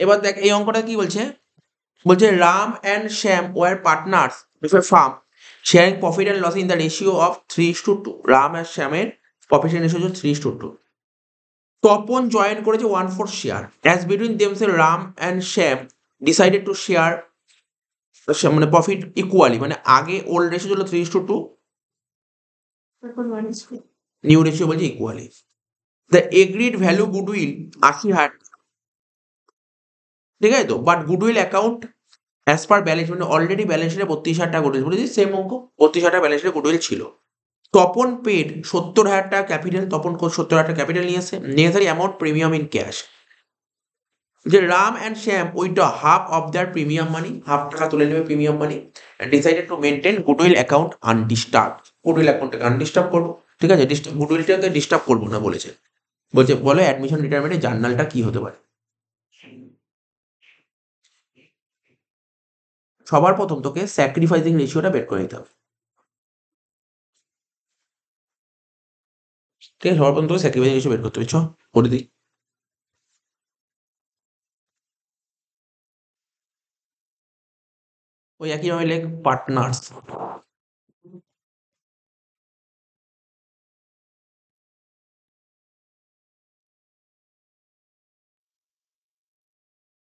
এবার দেখ এই অঙ্কটা কি বলছে, বলছে Ram and Shyam are partners with a firm sharing profit and loss in the ratio of 3:2। Ram আর শ্যামের প্রফিট রেশিও হচ্ছে 3:2। তপন জয়েন করেছে 1/4 share as between themselves Ram and Shyam decided to share মানে প্রফিট ইকুয়ালি, মানে আগে ওল্ড রেশিও ছিল 3:2, নিউ রেশিও বলছে equally. The agreed value goodwill 80,000, ঠিক আছে তো, but goodwill account as per balance মানে অলরেডি ব্যালেন্স শিটে 32,000 টাকা গুডউইল, বলেছি সেম অঙ্ক, 32,000 টাকা ব্যালেন্স শিটে গুডউইল ছিল। তপন পেড 70,000 টাকা ক্যাপিটাল, তপন 70,000 টাকা ক্যাপিটাল নিয়েছে, necessary amount premium in cash. যে Ram and Shyam withdraw half of their premium money, half টাকা তুলে নেবে premium money, decided to maintain goodwill account undisturb. Goodwill অ্যাকাউন্টটাকে আনডিস্টার্ব করবো, ঠিক আছে, গুডউইলটাকে ডিস্টার্ব করবো না বলেছে। বলছে বলো অ্যাডমিশন রিটায়ারমেন্টের জার্নালটা কি হতে পারে। সবার প্রথম তোকে স্যাক্রিফাইসিং রেশিওটা বের করে নিতে হবে, ঠিক আছে, সবার প্রথম তোকে স্যাক্রিফাইসিং রেশিও বের করতে হবে। চ করে দিই। ওই একইভাবে লেখ পার্টনার্স।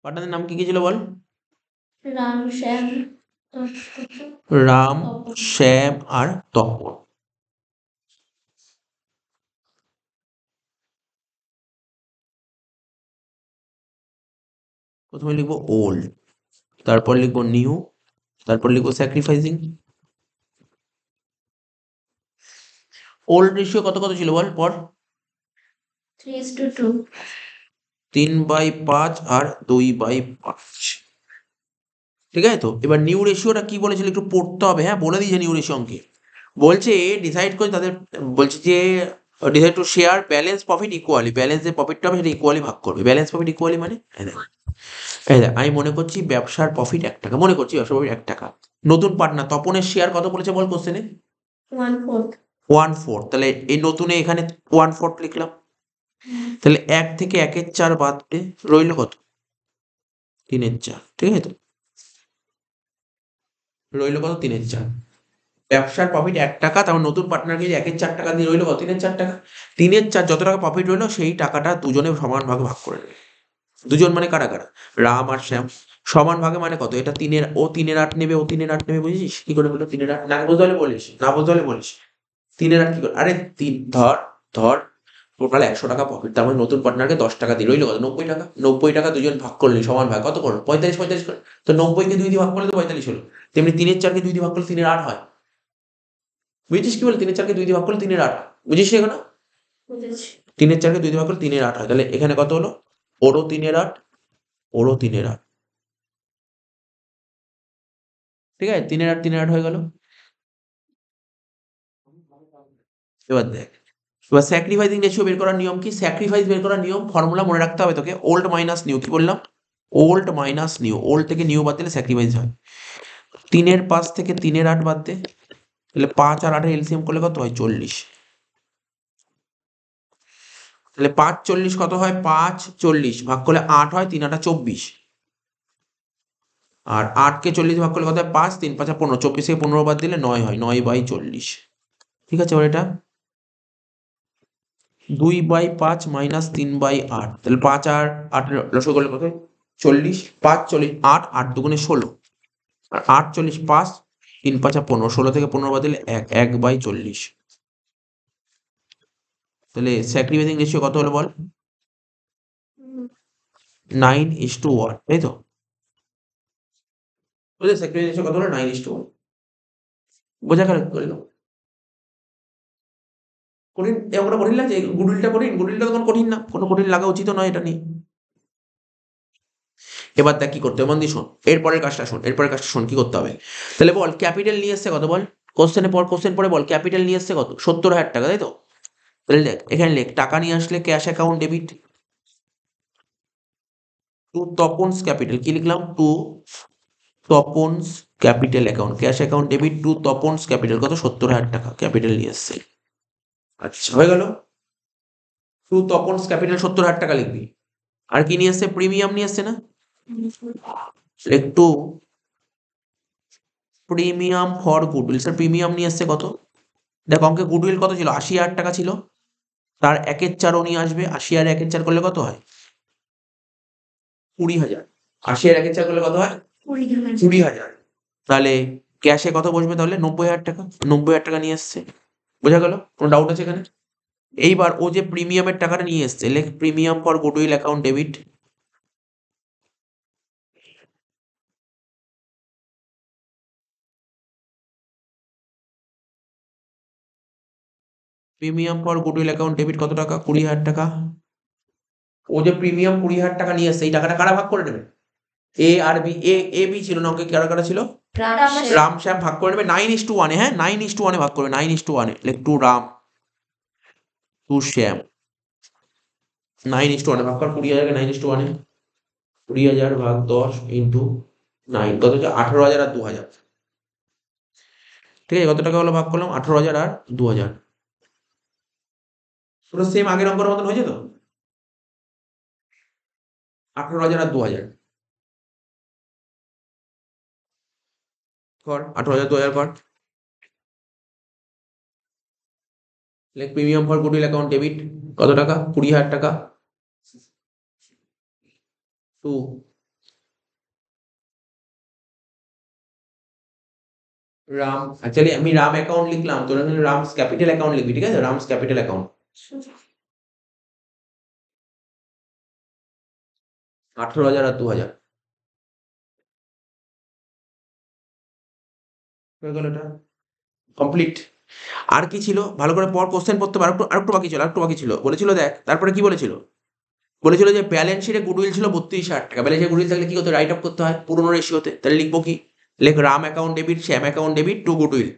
পার্টনারের নাম কি কি ছিল বল? রাম শ্যাম রাম শ্যাম আর তপন। প্রথমে লিখবো ওল্ড, তারপর লিখবো নিউ, তারপর লিখবো স্যাক্রিফাইসিং। ওল্ড রেশিও কত কত ছিল বল পর? 3:2। 3/5 আর 2/5, ঠিক আছে তো। এবার নিউ রেশিওটা কি বলেছিল একটু পড়তে হবে, হ্যাঁ বলে দিয়েছে নিউ রেশিও অঙ্কে। বলছে ডিসাইড করে তাদের, বলছে যে decide to share balance profit equally, balance যে প্রফিটটা হবে সেটা ইকুয়ালি ভাগ করবে। ব্যালেন্স প্রফিট ইকুয়ালি মানে এই দেখ আমি মনে করছি ব্যবসার প্রফিট 1 টাকা, মনে করছি ব্যবসার প্রফিট 1 টাকা। নতুন পার্টনার তপনের শেয়ার কত বলেছে বল কোশ্চেনে? 1/4। 1/4, তাহলে এই নতুনে এখানে 1/4 লিখলাম। তাহলে 1 থেকে 1/4 বাদ দিয়ে রইল কত? 3/4, ঠিক আছে তো, রইল কত? 3/4। ব্যবসার প্রফিট 1 টাকা, তারপর নতুন পার্টনারকে 1/4 টাকা দিয়ে রইল কত? 3/4 টাকা। 3/4 যত টাকা প্রফিট রইলো সেই টাকাটা দুজনে সমান ভাগে ভাগ করে নেবে। দুজন মানে কারা কারা? রাম আর শ্যাম। সমান ভাগে মানে কত? এটা 3/8 নেবে, ও 3/8 নেবে, বুঝেছিস? কি করে বললো 3/8? না বুঝতে হলে বলিস, না বুঝতে হলে বলিস। 3/8 কি করে? আরে ধর টোটাল 100 টাকা প্রফিট, তার মানে নতুন পার্টনারকে 10 টাকা দিয়ে রইল কত? 90 টাকা। 90 টাকা দুজন ভাগ করলে সমান ভাগ কত করলো? 45 করে। তো 90-কে 2 দিয়ে ভাগ করলে তো 45 হলো। তেমনি 3/4-কে 2 দিয়ে ভাগ করলে 3/8 হয়। বুঝেছিস কি বলে? 3/4-কে 2 দিয়ে ভাগ করলে 3/8 হয়। বুঝিস এখনো? বুঝেছি। 3/4-কে 2 দিয়ে ভাগ করলে 3/8 হয়। তাহলে এখানে কত হলো? ওরও 3/8, ওরও 3/8, ঠিক আছে? 3/8 হয়ে গেল। এবার দেখ, এবার স্যাক্রিফাইসিং রেশিও বের করার নিয়ম কি? স্যাক্রিফাইস বের করার নিয়ম ফর্মুলা মনে রাখতে হবে তোকে, ওল্ড মাইনাস নিউ। কি বললাম? Old minus new. ওল্ড থেকে নিউ বাদ দিলে স্যাক্রিফাইস হয়। 3/5 থেকে 3/8 বাদ দে, তাহলে 5 আর 8 এলসিএম করলে কত হয়? 40। তাহলে 5 40 কত হয়? 5 40 ভাগ করলে 8 হয়, 3/8 24। আর 8-কে 40 ভাগ করলে কত হয়? 5 3-5 15, 24 থেকে 15 বাদ দিলে 9 হয়, 9/40, ঠিক আছে। এবার এটা 2/5 মাইনাস 3/8, তাহলে 5 আর 8 লসগু করলে কত? 40। 5 40 8, 8 দুগুণে 16, আর 8 40 5, 3-5 15, 16 থেকে 15 বাদ দিলে 1/40। তাহলে স্যাক্রিফাইসিং রেশিও কত হলো বল? 9:1, তাই তো? বুঝলে স্যাক্রিফাইসিং রেশিও কত হলো? 9:1। বোঝা গেল কি করলো? কঠিন, এমন কঠিন লাগছে? গুডউইলটা কঠিন? গুডউইলটা তো কোনো কঠিন না, কোনো কঠিন লাগা উচিত নয় এটা নিয়ে। এবার দেখ কি করতে হবে, মন দিয়ে শোন। এরপরের কাজটা শোন কি করতে হবে। তাহলে বল ক্যাপিটাল নিয়ে এসছে কত বল? কোশ্চেন পরে বল ক্যাপিটাল নিয়ে এসছে কত? 70,000 টাকা, তাই তো? তাহলে দেখ এখানে লেখ টাকা নিয়ে আসলে cash account debit to Tapan's capital. কি লিখলাম? To Tapan's capital account, cash account debit to Tapan's capital. কত? 70,000 টাকা ক্যাপিটাল নিয়ে এসছে। আচ্ছা হয়ে গেল। টু তপনস ক্যাপিটাল 70,000 টাকা লিখবি। আর কি নিয়ে এসছে? প্রিমিয়াম নিয়ে এসছে না? একটু premium for goodwill. Sir premium নিয়ে এসছে কত? দেখো অঙ্কে গুডউইল কত ছিল? ৮০,০০০ টাকা ছিল। তার ১/৪ ও নিয়ে আসবে। ৮০ আর ১/৪ করলে কত হয়? ২০,০০০। ৮০ আর ১/৪ করলে কত হয়? ২০,০০০। তাহলে ক্যাশে কত বসবে তাহলে? ৯০,০০০ টাকা। ৯০,০০০ টাকা নিয়ে এসছে। বোঝা গেল? কোনো ডাউট আছে এখানে? এইবার ও যে প্রিমিয়ামের টাকাটা নিয়ে এসছে, লেখ premium for goodwill account debit. Premium for goodwill account debit কত টাকা? ২০,০০০ টাকা। ও যে প্রিমিয়াম ২০,০০০ টাকা নিয়ে এসছে, এই টাকাটা কারা ভাগ করে নেবে? এ আর বি। এ বি ছিল না অঙ্কে, কারা কারা ছিল? রাম শ্যাম ভাগ করে নেবে 9:1 হ্যাঁ 9:1 ভাগ করবে 9:1 লেখ টু রাম টু শ্যাম 9:1 ভাগ কর ২০,০০০কে 9:1 ২০,০০০ ভাগ 10 ইন্টু 9 কত হচ্ছে? 18,০০০ আর 2,০০০। ঠিক আছে, কত টাকা হলো ভাগ করলাম? 18,০০০ আর 2,০০০। পুরো সেম আগের অঙ্কের মতন হয়েছে তো? 18,০০০ আর 2,০০০ কর, 18,০০০ 2,০০০ কর। লেখ premium for goodwill account debit কত টাকা? 20,০০০ টাকা। টু রাম, অ্যাকচুয়ালি আমি রাম অ্যাকাউন্ট লিখলাম, তোর এখানে রামস ক্যাপিটাল অ্যাকাউন্ট লিখবি, ঠিক আছে? রামস ক্যাপিটাল অ্যাকাউন্ট 18,০০০ আর 2,০০০ হয়ে গেল। এটা কমপ্লিট। আর কি ছিল? ভালো করে পড়, কোশ্চেন পড়তে হবে। আরেকটু বাকি ছিল, আরেকটু বাকি ছিল। বলেছিল দেখ, তারপরে কি বলেছিল? বলেছিল যে ব্যালেন্স শিটে গুডউইল ছিল 32,০০০ টাকা। ব্যালেন্স শিটে গুডউইল থাকলে কি করতে? রাইট অফ করতে হয় পুরনো রেশিওতে। তাহলে লিখবো কি? লেখ Ram account debit Shyam account debit to goodwill.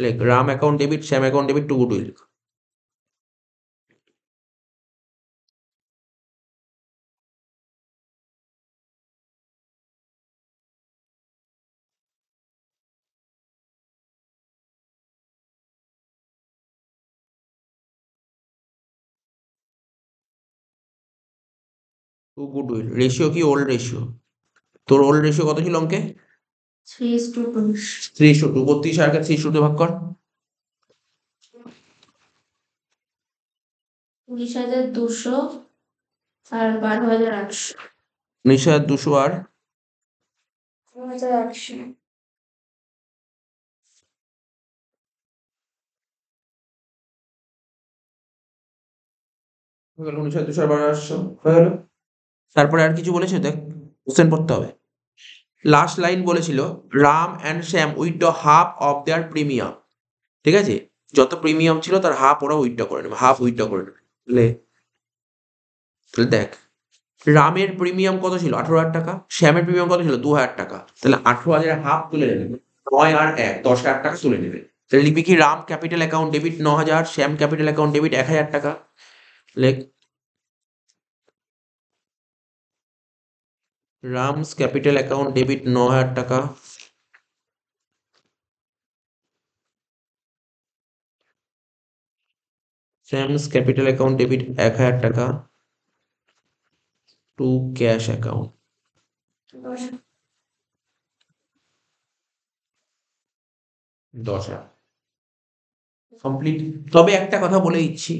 লেখ Ram account debit Shyam account debit to goodwill. To goodwill ratio কি? Old ratio. তোর ওল্ড রেশিও কত ছিল অঙ্কে? 3:2 3:2। 32,০০০কে 3:2 ভাগ কর। 19,200 আর 12,800 19,200 আর 12,800 হয়ে গেল। 19,200 আর 12,800 হয়ে গেল। তারপরে আর কিছু বলেছে? দেখ, কোশ্চেন পড়তে হবে। লাস্ট লাইন বলেছিল Ram and Shyam withdraw half of their premium. ঠিক আছে, যত প্রিমিয়াম ছিল তার হাফ ওরা উইথড্র করে নেবে, হাফ উইথড্র করে নেবে। তাহলে দেখ, রামের প্রিমিয়াম কত ছিল? 18,০০০ টাকা। শ্যামের প্রিমিয়াম কত ছিল? 2,০০০ টাকা। তাহলে 18,০০০ হাফ তুলে নেবে, 9 আর 1 10,০০০ টাকা তুলে নেবে। তাহলে লিখবি কি? রাম ক্যাপিটাল অ্যাকাউন্ট ডেবিট 9,০০০, শ্যাম ক্যাপিটাল অ্যাকাউন্ট ডেবিট 1,০০০ টাকা। লেখ রামস ক্যাপিটাল অ্যাকাউন্ট ডেবিট 9,০০০ টাকা, শ্যামস ক্যাপিটাল অ্যাকাউন্ট ডেবিট 1,০০০ টাকা টু ক্যাশ অ্যাকাউন্ট 10,০০০। কমপ্লিট। তবে একটা কথা বলে দিচ্ছি,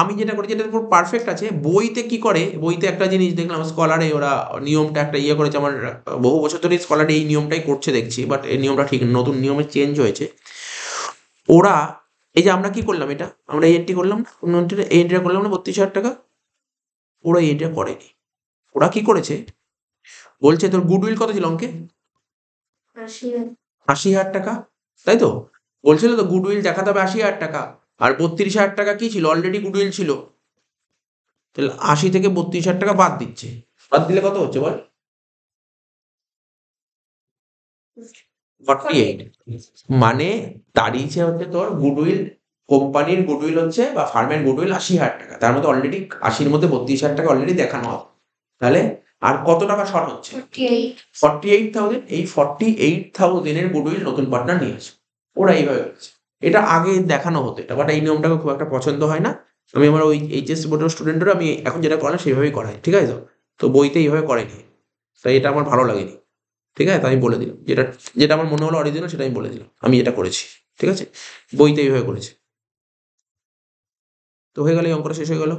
আমি যেটা করেছি এটা পুরো পারফেক্ট আছে। বইতে কি করে, বইতে একটা জিনিস দেখলাম স্কলারে ওরা নিয়মটা একটা ইয়ে করেছে। আমার বহু বছর ধরে স্কলারে এই নিয়মটাই করছে দেখছি, বাট এই নিয়মটা ঠিক না, নতুন নিয়মে চেঞ্জ হয়েছে। ওরা এই যে আমরা কি করলাম, এটা আমরা এই এন্ট্রি করলাম না, এই এন্ট্রিটা করলাম না 32,০০০ টাকা। ওরা এই এন্ট্রিটা করেনি। ওরা কি করেছে? বলছে তোর গুডউইল কত ছিল অঙ্কে? ৮০,০০০ টাকা, তাই তো? বলছিল তো গুডউইল দেখাতে হবে ৮০,০০০ টাকা। আর 32,০০০ টাকা কি ছিল? অলরেডি গুডউইল ছিল। তাহলে ৮০ থেকে 32,০০০ টাকা বাদ দিচ্ছে। বাদ দিলে কত হচ্ছে বল? 48। মানে দাঁড়িয়েছে হচ্ছে তোর গুডউইল, কোম্পানির গুডউইল হচ্ছে বা ফার্মের গুডউইল ৮০,০০০ টাকা। তার মধ্যে অলরেডি ৮০-র মধ্যে 32,০০০ টাকা অলরেডি দেখানো হবে। তাহলে আর কত টাকা শর্ট হচ্ছে? 48,000। এই 48,000 এর গুডউইল নতুন পার্টনার নিয়ে আসবে। ওরা এইভাবে করেছে। এটা আগে দেখানো হতো এটা, বাট এই নিয়মটা খুব একটা পছন্দ হয় না। আমি আমার ওই এইচএসসি বোর্ডের স্টুডেন্টরা আমি এখন যেটা করাই সেইভাবেই করাই, ঠিক আছে তো? তো বইতে এইভাবে করেনি, তাই এটা আমার ভালো লাগেনি। ঠিক আছে, তো আমি বলে দিলাম যেটা যেটা আমার মনে হলো অরিজিনাল সেটা আমি বলে দিলাম আমি এটা করেছি। ঠিক আছে, বইতে এইভাবে করেছে। তো হয়ে গেল, এই অঙ্কটা শেষ হয়ে গেল।